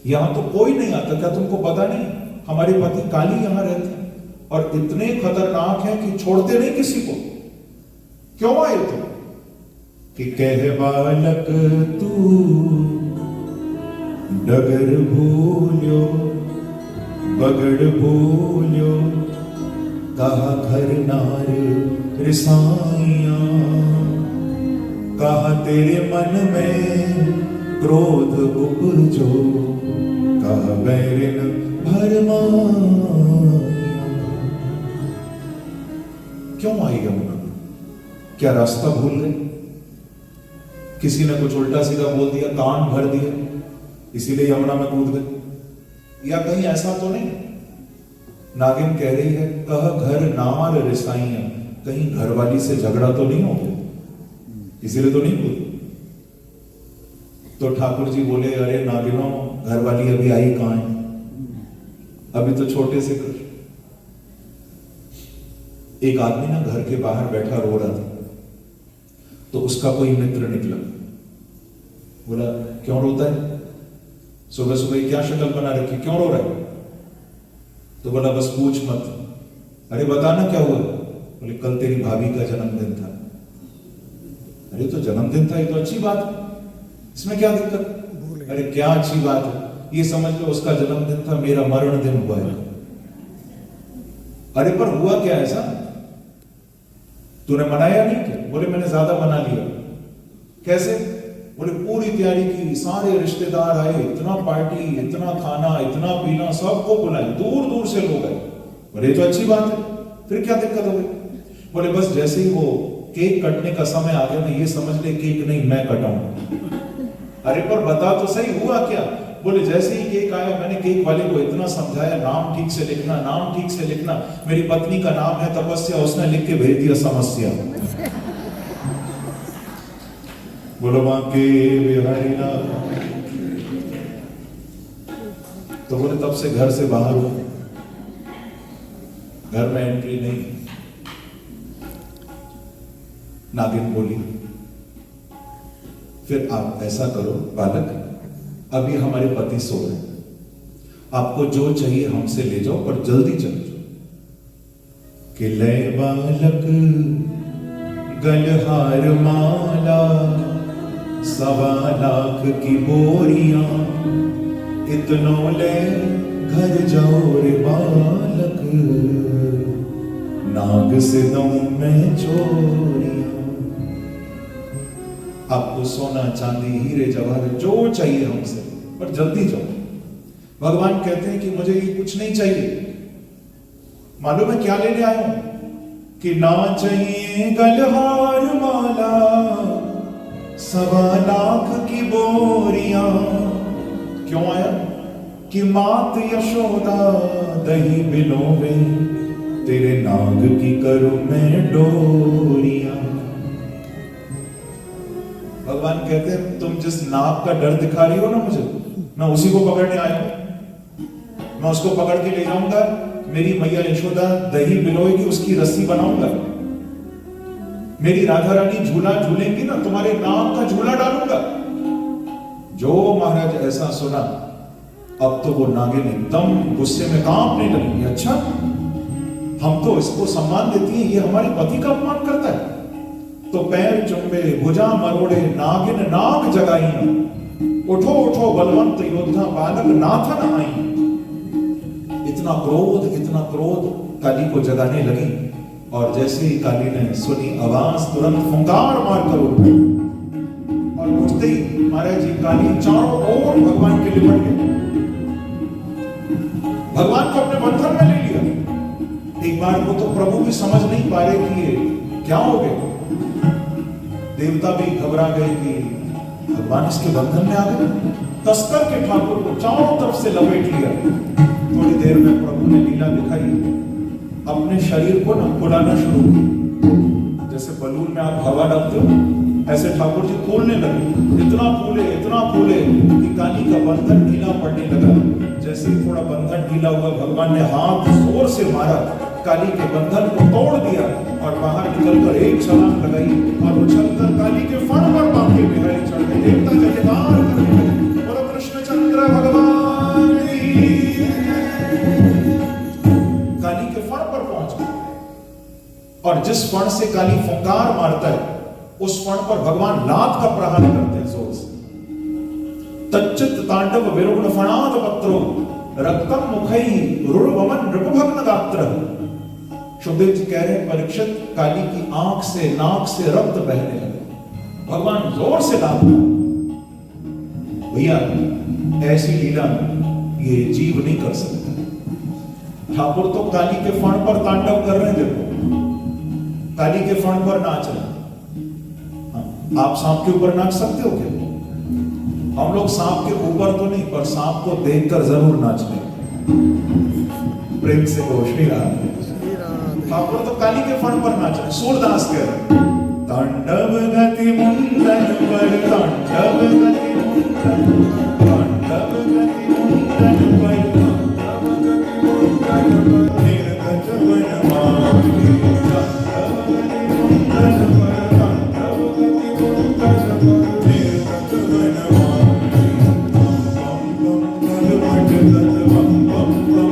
यहां तो कोई नहीं आता। क्या तुमको पता नहीं हमारे पति काली यहां रहते हैं और इतने खतरनाक हैं कि छोड़ते नहीं किसी को। क्यों आए तुम? कि कह बालक तू डगर भूल्यो बगड़ भूल्यो, कहा घर नार रिसाइया, कहा तेरे मन में क्रोध उपजो, कहा बैरिन भरमाया। क्यों आई यमुना? क्या रास्ता भूल गए? किसी ने कुछ उल्टा सीधा बोल दिया, कान भर दिया, इसीलिए यमुना में कूद गए? या कहीं ऐसा तो नहीं? नागिन कह रही है कह घर नार रिसाइया, कहीं घरवाली से झगड़ा तो नहीं हो गया, इसीलिए तो नहीं कूदी? तो ठाकुर जी बोले अरे नागिनों, घरवाली अभी आई कहां है? अभी तो छोटे से कर। एक आदमी ना घर के बाहर बैठा रो रहा था, तो उसका कोई मित्र निकला। बोला क्यों रोता है? सुबह सुबह क्या शक्ल बना रखी, क्यों रो रहा है? तो बोला बस पूछ मत। अरे बता ना क्या हुआ? बोले कल तेरी भाभी का जन्मदिन था। अरे तो जन्मदिन था, ये तो अच्छी बात है, इसमें क्या दिक्कत? अरे क्या अच्छी बात है, ये समझ लो उसका जन्मदिन था, मेरा मरण दिन हुआ है। अरे पर हुआ क्या ऐसा? तूने मनाया नहीं क्या? बोले मैंने ज्यादा मना लिया। कैसे? बोले पूरी तैयारी की, सारे रिश्तेदार आए, इतना पार्टी, इतना खाना, इतना पीना, सबको बुलाए, दूर दूर से लोग आए। बोले तो अच्छी बात है, फिर क्या दिक्कत हो गई? बोले बस जैसे ही वो केक कटने का समय आ गया ना, ये समझ ले केक नहीं मैं कटाऊंगा। अरे पर बता तो सही हुआ क्या? बोले जैसे ही केक आया, मैंने केक वाले को इतना समझाया, नाम ठीक से लिखना, नाम ठीक से लिखना। मेरी पत्नी का नाम है तपस्या, उसने लिख के भेज दिया समस्या। बोलो बांके बिहारी ना। तो बोले तब से घर से बाहर हो, घर में एंट्री नहीं। नागिन बोली फिर आप ऐसा करो बालक, अभी हमारे पति सो रहे हैं, आपको जो चाहिए हमसे ले जाओ, पर जल्दी चलो जाओ। कि ले बालक गलहार माला, 1.25 लाख की बोरियां, इतनों ले घर जाओ रे बालक, नाग से दम में चोरियां। आपको सोना चांदी हीरे जवाहर जो चाहिए हमसे, पर जल्दी जाओ। भगवान कहते हैं कि मुझे ये कुछ नहीं चाहिए। मालूम है क्या लेने आया हूं? कि ना चाहिए गलहार माला, 1.25 लाख की बोरियां। क्यों आया? कि मात यशोदा दही बिलोवे, तेरे नाग की करूं मैं डोरियां। भगवान कहते हैं तुम जिस नाग का डर दिखा रही हो ना मुझे, मैं उसी को पकड़ने आया हूं। मैं उसको पकड़ के ले जाऊंगा, मेरी मैया यशोदा दही बिलोएगी, उसकी रस्सी बनाऊंगा। मेरी राधा रानी झूला झूलेंगी ना, तुम्हारे नाग का झूला डालूंगा। जो महाराज ऐसा सुना, अब तो वो नागिन एकदम गुस्से में कांपने लगी। अच्छा, हम तो इसको सम्मान देती है, ये हमारे पति का अपमान करता है। तो पैर चुंबे, भुजा मरोड़े, नागिन नाग जगाई, उठो उठो बलवंत योद्धा, बालक नाथन आई। इतना क्रोध काली को जगाने लगी। और जैसे ही काली ने सुनी आवाज, तुरंत फुंकार मारकर उठी। और उठते ही महाराज जी काली चारों ओर भगवान के लिपट गए, भगवान को अपने बंधन में ले लिया। एक बार को तो प्रभु भी समझ नहीं पा रहे कि ये क्या हो गया। देवता भी घबरा गए कि भगवान इसके बंधन में आ गए। तस्कर के ठाकुर को चारों तरफ से लपेट लिया। थोड़ी देर में प्रभु ने लीला दिखाई, अपने शरीर को ना फुलाना शुरू किया। जैसे बलून में आप हवा डालते हो, ऐसे ठाकुर जी फूलने लगे। इतना फूले कि काली का बंधन ढीला पड़ने लगा। जैसे ही थोड़ा बंधन ढीला हुआ, भगवान ने हाथ जोर से मारा, काली के बंधन को तोड़ दिया और बाहर निकलकर एक छलांग लगाई और उछलकर काली के फण पर बांके बिहारी चढ़ गए। देवता जयकार करने लगे। बोलो कृष्णचंद्र भगवान जिस फण से काली फुंकार मारता है उस फण पर भगवान लात का प्रहार करते हैं जोर से। तच्चित तांडव विरुग्ण फणाद पत्रो रक्तम मुखई रुणवमन नृपभग्न गात्र। सुखदेव जी कह रहे हैं परीक्षित, काली की आंख से नाक से रक्त बहने लगे, भगवान जोर से लात। भैया ऐसी लीला ये जीव नहीं कर सकता। ठाकुर तो काली के फण पर तांडव कर रहे हैं, देखो काली के फण पर नाच रहे हैं। आप सांप के ऊपर नाच सकते हो क्या? हम लोग सांप के ऊपर तो नहीं, पर सांप को देखकर जरूर नाच लेंगे। प्रेम से कहो श्री राधे। ठाकुर तो काली के फण पर नाच रहे। सूरदास कह रहे तांडव गति मुंडन पर, तांडव गति मुंडन, तांडव गति मुंडन पर, निर्गत वन माही, तांडव गति मुंडन पर, तांडव गति मुंडन पर, निर्गत वन माही। बम बम बम बम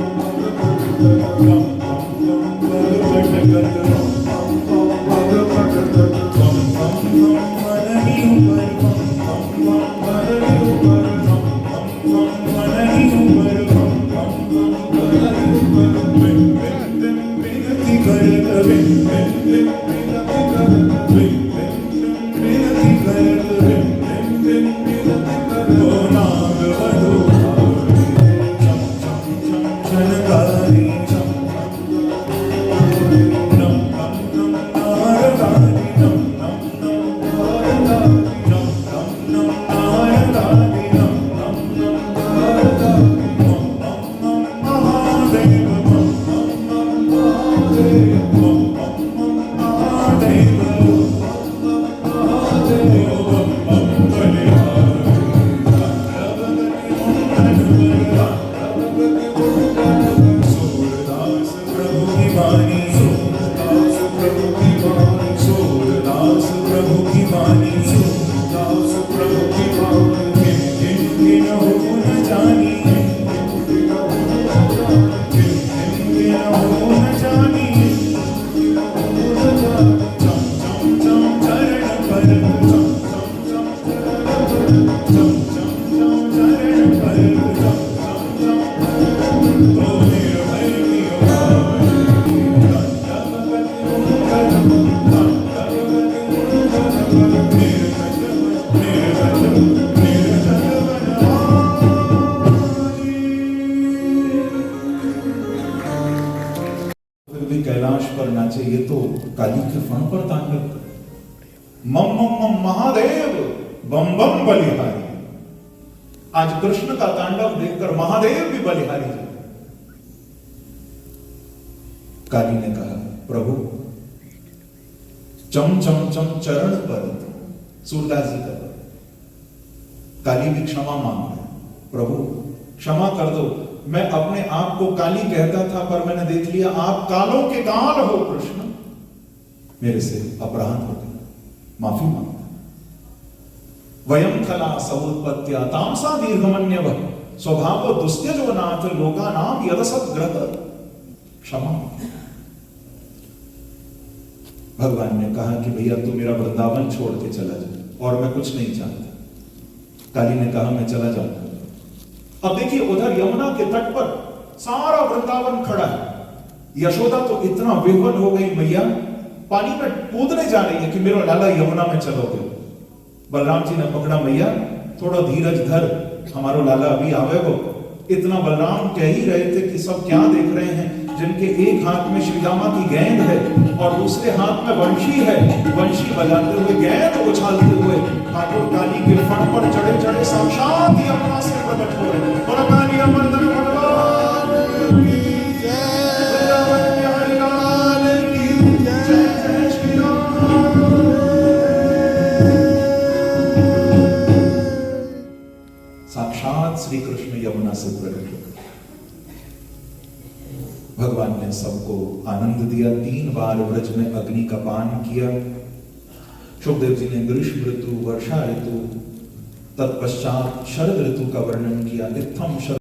कैलाश पर नाचे, ये तो काली के फण पर तांडव करे। मम मम मम महादेव बम बम बलिहारी। आज कृष्ण का तांडव देखकर महादेव भी बलिहारी थे। काली ने कहा प्रभु चम चम चम चरण पर। सूरदास जी का काली भी क्षमा मांग रहे, प्रभु क्षमा कर दो, मैं अपने आप को काली कहता था पर मैंने देख लिया आप कालों के काल हो कृष्ण, मेरे से अपराध हो गया, माफी मांगता। वयम खला समुत्पत्त्या तामसा दीर्घमन्यव स्वभाव दुस्त्यजो नाथ लोका नाम यदसत ग्रह। क्षमा। भगवान ने कहा कि भैया तू मेरा वृंदावन छोड़ के चला जा और मैं कुछ नहीं चाहता। काली ने कहा मैं चला जाऊंगा। अब देखिए उधर यमुना के तट पर सारा वृंदावन खड़ा है। यशोदा तो इतना विह्वल हो गई, मैया पानी में कूदने जा रही है कि मेरा लाला यमुना में चलोगे। बलराम जी ने पकड़ा, मैया थोड़ा धीरज धर, हमारो लाला अभी आवेगो। इतना बलराम कह ही रहे थे कि सब क्या देख रहे हैं, जिनके एक हाथ में श्रीरामा की गेंद है और दूसरे हाथ में वंशी है, वंशी बजाते हुए गेंद उछालते हुए ठाकुर काली के फण पर चढ़े चढ़े साक्षात यमुना से प्रकट हो रहे। और काली अमरधन भगवान की जय, हरि लाल की जय, जय श्री राम। साक्षात श्री कृष्ण यमुना से प्रकट हो। भगवान ने सबको आनंद दिया। 3 बार व्रज में अग्नि का पान किया। सुखदेव जी ने ग्रीष्म ऋतु, वर्षा ऋतु, तत्पश्चात शरद ऋतु का वर्णन किया। इत्थम